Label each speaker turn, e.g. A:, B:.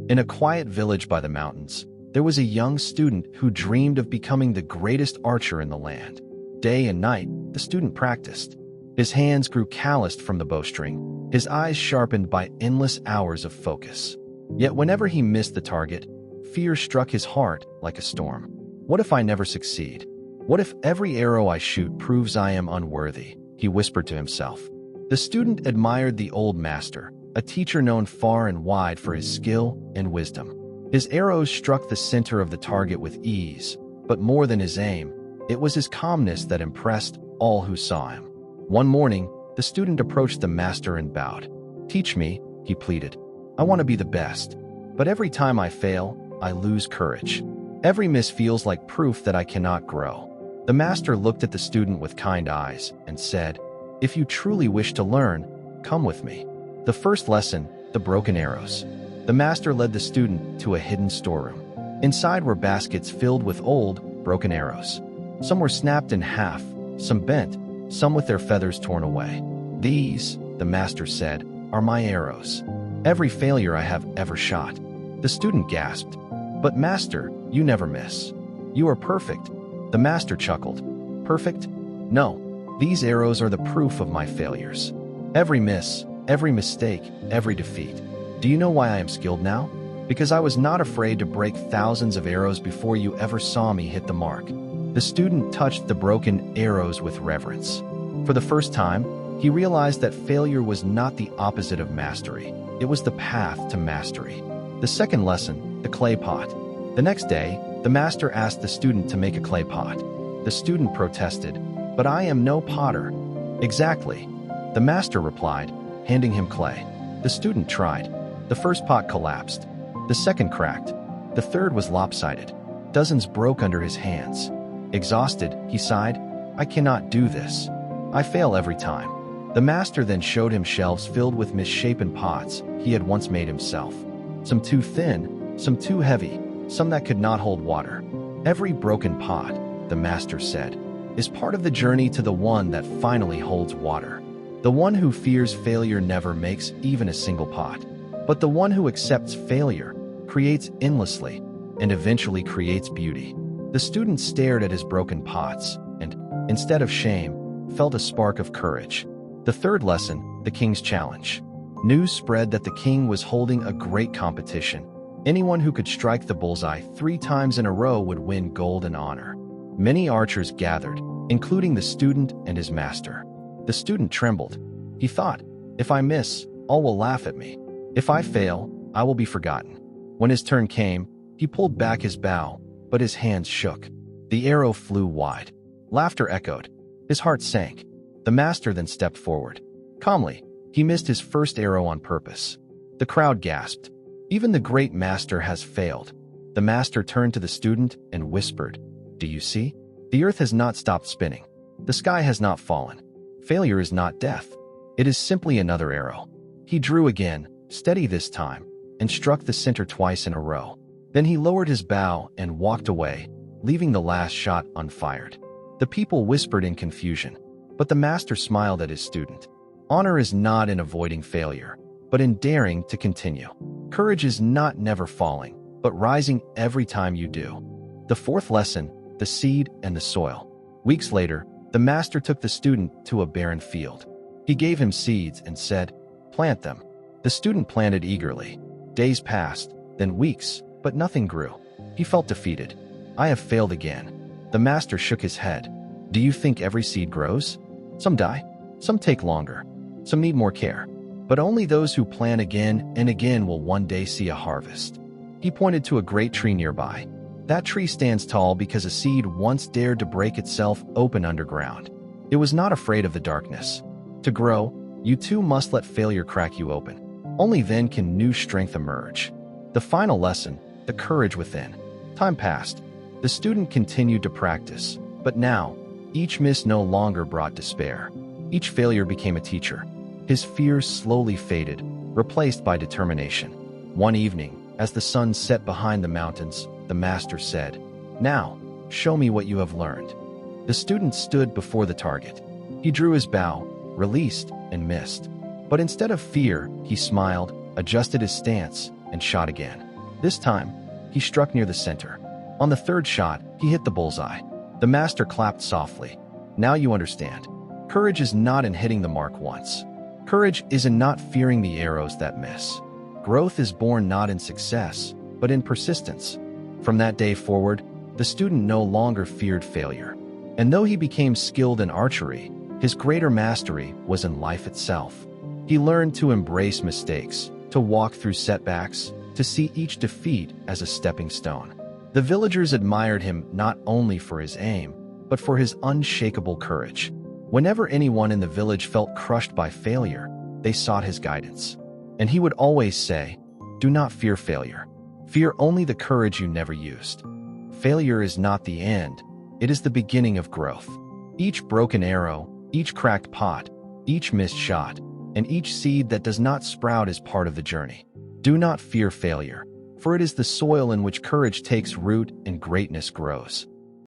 A: In a quiet village by the mountains, there was a young student who dreamed of becoming the greatest archer in the land. Day and night, the student practiced. His hands grew calloused from the bowstring, his eyes sharpened by endless hours of focus. Yet whenever he missed the target, fear struck his heart like a storm. What if I never succeed? What if every arrow I shoot proves I am unworthy? He whispered to himself. The student admired the old master, a teacher known far and wide for his skill and wisdom. His arrows struck the center of the target with ease, but more than his aim, it was his calmness that impressed all who saw him. One morning, the student approached the master and bowed. "Teach me," he pleaded. "I want to be the best, but every time I fail, I lose courage. Every miss feels like proof that I cannot grow." The master looked at the student with kind eyes and said, "If you truly wish to learn, come with me." The first lesson, the broken arrows. The master led the student to a hidden storeroom. Inside were baskets filled with old, broken arrows. Some were snapped in half, some bent, some with their feathers torn away. "These," the master said, "are my arrows. Every failure I have ever shot." The student gasped, "But master, you never miss. You are perfect." The master chuckled. "Perfect? No. These arrows are the proof of my failures. Every miss, every mistake, every defeat. Do you know why I am skilled now? Because I was not afraid to break thousands of arrows before you ever saw me hit the mark." The student touched the broken arrows with reverence. For the first time, he realized that failure was not the opposite of mastery. It was the path to mastery. The second lesson, the clay pot. The next day, the master asked the student to make a clay pot. The student protested, "But I am no potter." "Exactly," the master replied, handing him clay. The student tried. The first pot collapsed. The second cracked. The third was lopsided. Dozens broke under his hands. Exhausted, he sighed, "I cannot do this. I fail every time." The master then showed him shelves filled with misshapen pots he had once made himself. Some too thin, some too heavy, some that could not hold water. "Every broken pot," the master said, "is part of the journey to the one that finally holds water. The one who fears failure never makes even a single pot. But the one who accepts failure creates endlessly and eventually creates beauty." The student stared at his broken pots and, instead of shame, felt a spark of courage. The third lesson, the king's challenge. News spread that the king was holding a great competition. Anyone who could strike the bullseye 3 times in a row would win gold and honor. Many archers gathered, including the student and his master. The student trembled. He thought, "If I miss, all will laugh at me. If I fail, I will be forgotten." When his turn came, he pulled back his bow, but his hands shook. The arrow flew wide. Laughter echoed. His heart sank. The master then stepped forward. Calmly, he missed his first arrow on purpose. The crowd gasped. Even the great master has failed. The master turned to the student and whispered, "Do you see? The earth has not stopped spinning. The sky has not fallen. Failure is not death. It is simply another arrow." He drew again, steady this time, and struck the center twice in a row. Then he lowered his bow and walked away, leaving the last shot unfired. The people whispered in confusion, but the master smiled at his student. Honor is not in avoiding failure, but in daring to continue. Courage is not never falling, but rising every time you do. The fourth lesson, the seed and the soil. Weeks later, the master took the student to a barren field. He gave him seeds and said, "Plant them." The student planted eagerly. Days passed, then weeks, but nothing grew. He felt defeated. "I have failed again." The master shook his head. "Do you think every seed grows? Some die, some take longer, some need more care. But only those who plant again and again will one day see a harvest." He pointed to a great tree nearby. That tree stands tall because a seed once dared to break itself open underground. It was not afraid of the darkness. To grow, you too must let failure crack you open. Only then can new strength emerge. The final lesson, the courage within. Time passed. The student continued to practice, but now, each miss no longer brought despair. Each failure became a teacher. His fears slowly faded, replaced by determination. One evening, as the sun set behind the mountains, the master said, "Now, show me what you have learned." The student stood before the target. He drew his bow, released, and missed. But instead of fear, he smiled, adjusted his stance, and shot again. This time, he struck near the center. On the third shot, he hit the bullseye. The master clapped softly. Now you understand. Courage is not in hitting the mark once. Courage is in not fearing the arrows that miss. Growth is born not in success, but in persistence. From that day forward, the student no longer feared failure. And though he became skilled in archery, his greater mastery was in life itself. He learned to embrace mistakes, to walk through setbacks, to see each defeat as a stepping stone. The villagers admired him not only for his aim, but for his unshakable courage. Whenever anyone in the village felt crushed by failure, they sought his guidance. And he would always say, "Do not fear failure. Fear only the courage you never used. Failure is not the end, it is the beginning of growth. Each broken arrow, each cracked pot, each missed shot, and each seed that does not sprout is part of the journey. Do not fear failure, for it is the soil in which courage takes root and greatness grows."